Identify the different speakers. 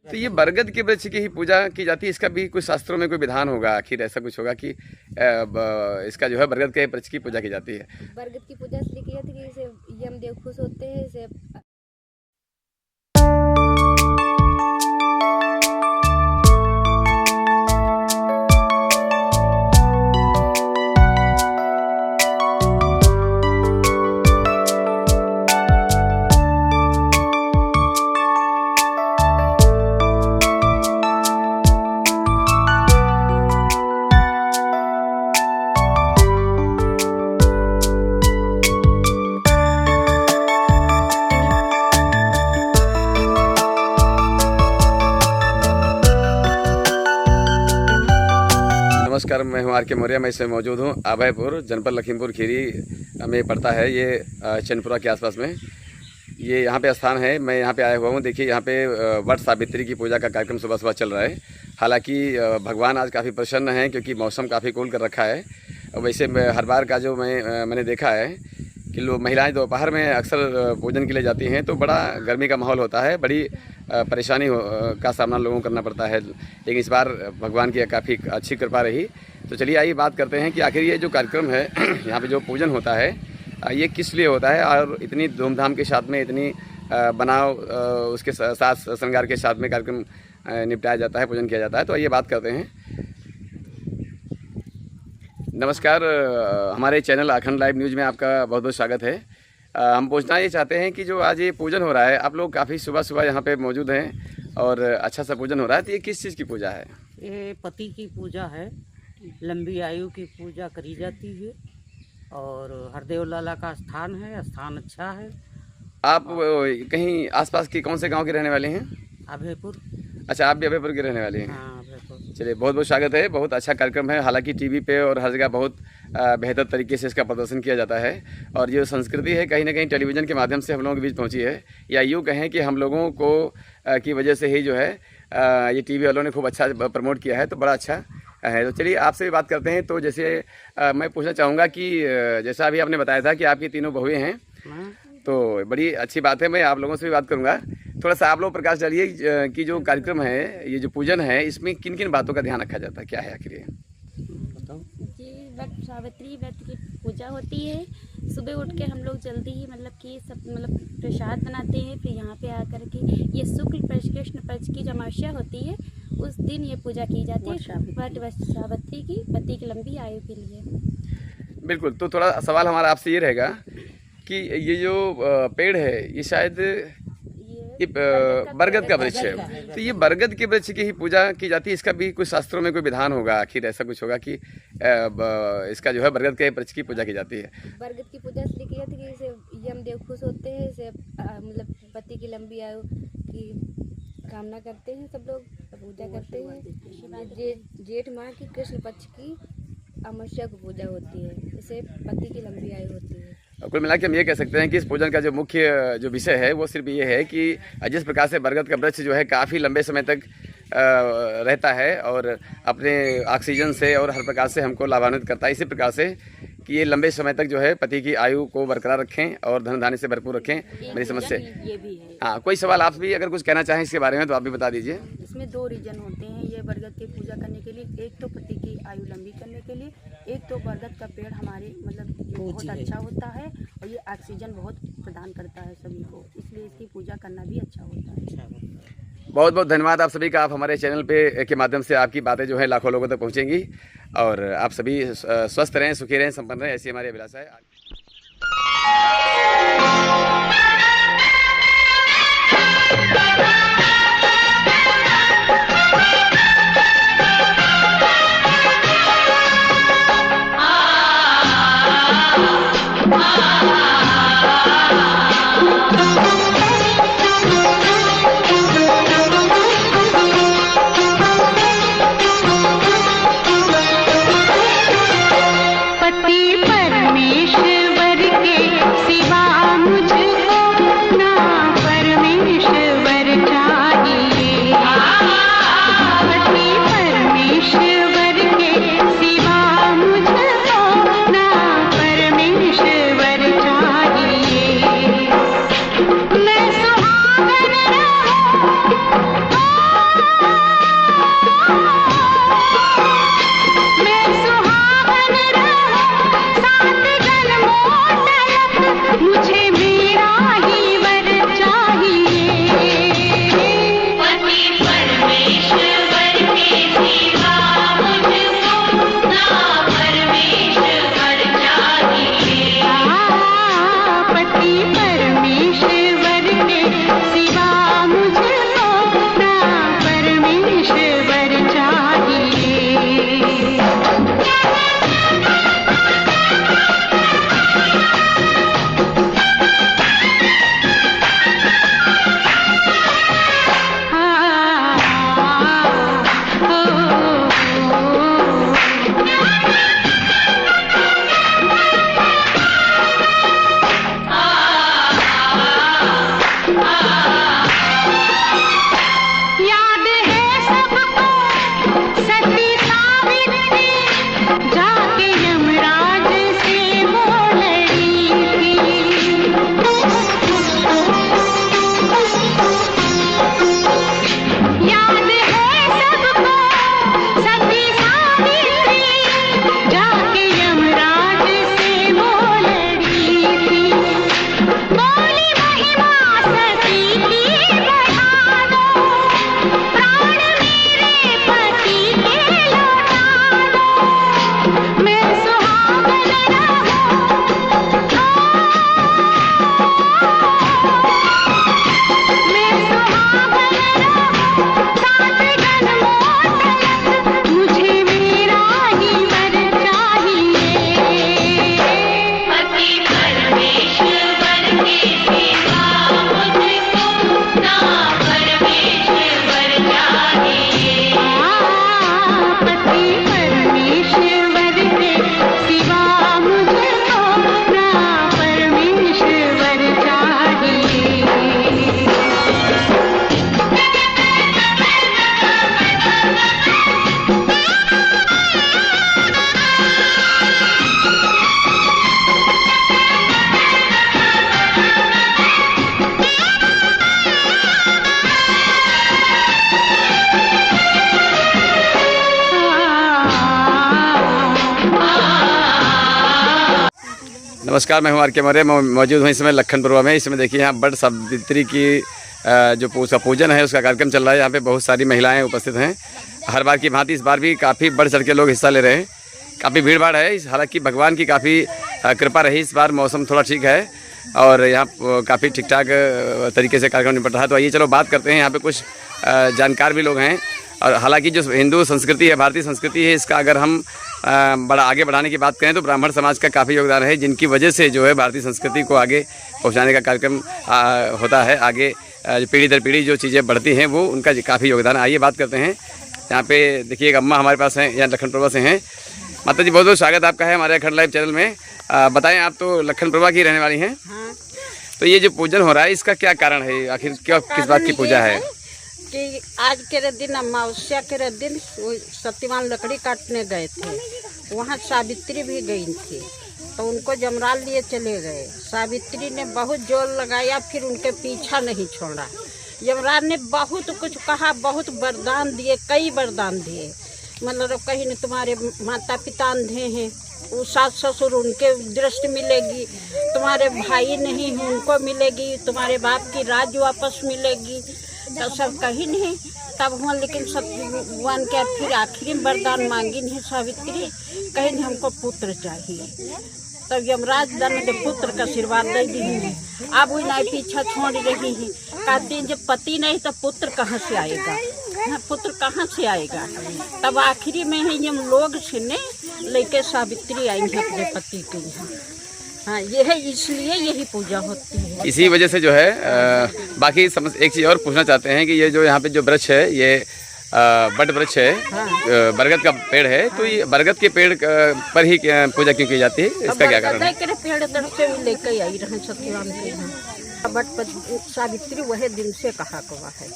Speaker 1: तो ये बरगद के वृक्ष की ही पूजा की जाती है, इसका भी कुछ शास्त्रों में कोई विधान होगा, आखिर ऐसा कुछ होगा कि इसका जो है बरगद के वृक्ष की पूजा की जाती है।
Speaker 2: बरगद की पूजा इसलिए की जाती है कि इसे यमदेव खुश होते हैं, इसे
Speaker 1: नमस्कार, मैं हूं आर के मौर्य। मैं इसमें मौजूद हूं अभयपुर, जनपद लखीमपुर खीरी में पड़ता है ये, चंदपुरा के आसपास में ये यहाँ पे स्थान है। मैं यहाँ पे आया हुआ हूँ। देखिए यहाँ पे वट सावित्री की पूजा का कार्यक्रम सुबह सुबह चल रहा है। हालांकि भगवान आज काफ़ी प्रसन्न हैं क्योंकि मौसम काफ़ी कूल कर रखा है। वैसे हर बार का जो मैंने देखा है कि लोग महिलाएं दोपहर में अक्सर भोजन के लिए जाती हैं तो बड़ा गर्मी का माहौल होता है, बड़ी परेशानी का सामना लोगों को करना पड़ता है। लेकिन इस बार भगवान की काफ़ी अच्छी कृपा रही। तो चलिए आइए बात करते हैं कि आखिर ये जो कार्यक्रम है यहाँ पे जो पूजन होता है ये किस लिए होता है और इतनी धूमधाम के साथ में, इतनी बनाव उसके साथ श्रृंगार के साथ में कार्यक्रम निपटाया जाता है, पूजन किया जाता है। तो आइए बात करते हैं। नमस्कार, हमारे चैनल अखंड लाइव न्यूज़ में आपका बहुत बहुत स्वागत है। हम पूछना ये चाहते हैं कि जो आज ये पूजन हो रहा है, आप लोग काफ़ी सुबह सुबह यहाँ पे मौजूद हैं और अच्छा सा पूजन हो रहा है, तो ये किस चीज़ की पूजा है?
Speaker 3: ये पति की पूजा है, लंबी आयु की पूजा करी जाती है और हरदेव लाला का स्थान है, स्थान अच्छा है।
Speaker 1: आप कहीं आसपास के कौन से गांव के रहने वाले हैं?
Speaker 3: अभयपुर।
Speaker 1: अच्छा, आप भी अभयपुर के रहने वाले हैं?
Speaker 3: हाँ, अभयपुर।
Speaker 1: चलिए, बहुत बहुत स्वागत है। बहुत अच्छा कार्यक्रम है। हालांकि टीवी पे और हर जगह बहुत बेहतर तरीके से इसका प्रदर्शन किया जाता है और ये संस्कृति है कहीं ना कहीं टेलीविज़न के माध्यम से हम लोगों के बीच पहुंची है, या यूँ कहें कि हम लोगों को की वजह से ही जो है ये टीवी वालों ने खूब अच्छा प्रमोट किया है, तो बड़ा अच्छा है। तो चलिए आपसे भी बात करते हैं। तो जैसे मैं पूछना चाहूँगा कि जैसा अभी आपने बताया था कि आपकी तीनों बहुएँ हैं, तो बड़ी अच्छी बात है। मैं आप लोगों से भी बात करूँगा। थोड़ा सा आप लोग प्रकाश डालिए कि जो कार्यक्रम है, ये जो पूजन है, इसमें किन किन बातों का ध्यान रखा जाता है, क्या है आखिर ये?
Speaker 3: बताओ।
Speaker 2: जी, वट सावित्री व्रत की पूजा होती है। सुबह उठ के हम लोग जल्दी ही मतलब प्रसाद बनाते हैं, फिर यहाँ पे आकर के ये शुक्ल पक्ष कृष्ण पक्ष की जो अमावस्या होती है उस दिन ये पूजा की जाती है, वट सावित्री की, पति की लंबी आयु के लिए।
Speaker 1: बिल्कुल। तो थोड़ा सवाल हमारा आपसे ये रहेगा कि ये जो पेड़ है ये शायद ये बरगद का वृक्ष है, तो ये बरगद के वृक्ष की ही पूजा की जाती है, इसका भी कुछ शास्त्रों में कोई विधान होगा, आखिर ऐसा कुछ होगा कि इसका जो है बरगद के वृक्ष की पूजा की जाती है?
Speaker 2: बरगद की पूजा इसलिए की जाती है कि इसे यमदेव खुश होते हैं, इसे मतलब पति की लंबी आयु की कामना करते हैं, सब लोग पूजा करते हैं। जेठ माह की कृष्ण पक्ष की अमावस्या को पूजा होती है, इसे पति की लंबी आयु होती है।
Speaker 1: कुल मिला के हम ये कह सकते हैं कि इस पूजन का जो मुख्य जो विषय है वो सिर्फ ये है कि जिस प्रकार से बरगद का वृक्ष जो है काफ़ी लंबे समय तक रहता है और अपने ऑक्सीजन से और हर प्रकार से हमको लाभान्वित करता है, इसी प्रकार से कि ये लंबे समय तक जो है पति की आयु को बरकरार रखें और धन धान्य से भरपूर रखें, मेरी समझ से।
Speaker 3: ये भी है।
Speaker 1: हाँ, कोई सवाल आप भी अगर कुछ कहना चाहें इसके बारे में तो आप भी बता दीजिए।
Speaker 3: इसमें दो रीजन होते हैं ये बरगद की पूजा करने के लिए। एक तो पति की आयु लंबी करने के लिए, एक तो बरगद का पेड़ हमारे मतलब बहुत अच्छा होता है और ये ऑक्सीजन बहुत प्रदान करता है सभी को, इसलिए इसकी पूजा करना भी अच्छा होता है।
Speaker 1: बहुत बहुत धन्यवाद आप सभी का। आप हमारे चैनल पे के माध्यम से आपकी बातें जो है लाखों लोगों तक पहुंचेंगी और आप सभी स्वस्थ रहें, सुखी रहें, संपन्न रहें, ऐसी हमारी अभिलाषा है।
Speaker 4: परमेश्वर के सिवा मुझको ना परमेश्वर
Speaker 1: नमस्कार, मैं हूँ आर के मौर्य। मैं मौजूद हूँ इस समय लखनपुरवा में। इसमें देखिए यहाँ वट सावित्री की जो उसका पूजन है उसका कार्यक्रम चल रहा है। यहाँ पे बहुत सारी महिलाएं उपस्थित हैं। हर बार की भांति इस बार भी काफ़ी बढ़ चढ़ के लोग हिस्सा ले रहे हैं। काफ़ी भीड़ भाड़ है, हालांकि भगवान की काफ़ी कृपा रही। इस बार मौसम थोड़ा ठीक है और यहाँ काफ़ी ठीक ठाक तरीके से कार्यक्रम निपट रहा है। तो आइए चलो बात करते हैं। यहाँ पे कुछ जानकार भी लोग हैं। और हालांकि जो हिंदू संस्कृति है, भारतीय संस्कृति है, इसका अगर हम बड़ा आगे बढ़ाने की बात करें तो ब्राह्मण समाज का काफ़ी योगदान है, जिनकी वजह से जो है भारतीय संस्कृति को आगे पहुंचाने का कार्यक्रम होता है। आगे पीढ़ी दर पीढ़ी जो चीज़ें बढ़ती हैं वो उनका काफ़ी योगदान है। आइए बात करते हैं। यहाँ पे देखिए एक अम्मा हमारे पास हैं, यहाँ लखनपुरवा से हैं। माता जी, बहुत बहुत स्वागत आपका है हमारे अखंड लाइव चैनल में। बताएं, आप तो लखनपुरवा की रहने वाली हैं।
Speaker 4: हाँ,
Speaker 1: तो ये जो पूजन हो रहा है इसका क्या कारण है? आखिर क्या किस बात की पूजा है?
Speaker 4: कि आज के दिन अमावस्या के दिन सत्यवान लकड़ी काटने गए थे, वहाँ सावित्री भी गई थी, तो उनको जमराल लिए चले गए। सावित्री ने बहुत जोर लगाया, फिर उनके पीछा नहीं छोड़ा। यमराज ने बहुत कुछ कहा, बहुत वरदान दिए, कई वरदान दिए। मतलब कहीं ने तुम्हारे माता पिता अंधे हैं, वो सास ससुर उनके दृष्टि मिलेगी, तुम्हारे भाई नहीं हैं उनको मिलेगी, तुम्हारे बाप की राज वापस मिलेगी। तो सब कहीं नहीं तब हुआ, लेकिन सत्यवान के फिर आखिरी वरदान मांगी नहीं सावित्री, कहीं नहीं हमको पुत्र चाहिए। तब यमराज दन के पुत्र का आशीर्वाद दे दी है। अब वो नहीं पीछा छोड़ रही है, कहती हैं जब पति नहीं तो पुत्र कहाँ से आएगा, पुत्र कहाँ से आएगा। तब आखिरी में है यम लोग सुने लेके सावित्री आई है अपने पति के यहाँ। हाँ, ये है, इसलिए यही पूजा होती है।
Speaker 1: इसी वजह से जो है बाकी एक चीज़ और पूछना चाहते हैं कि ये जो यहाँ पे जो वृक्ष है ये बट वृक्ष है, बरगद का पेड़ है। तो ये बरगद के पेड़ पर ही पूजा क्यों की जाती है? इसका क्या कारण है?
Speaker 4: पेड़ दर से लेकर आई रहे सत्यवान के यहाँ। बट सावित्री वह दिन से कहा हुआ है।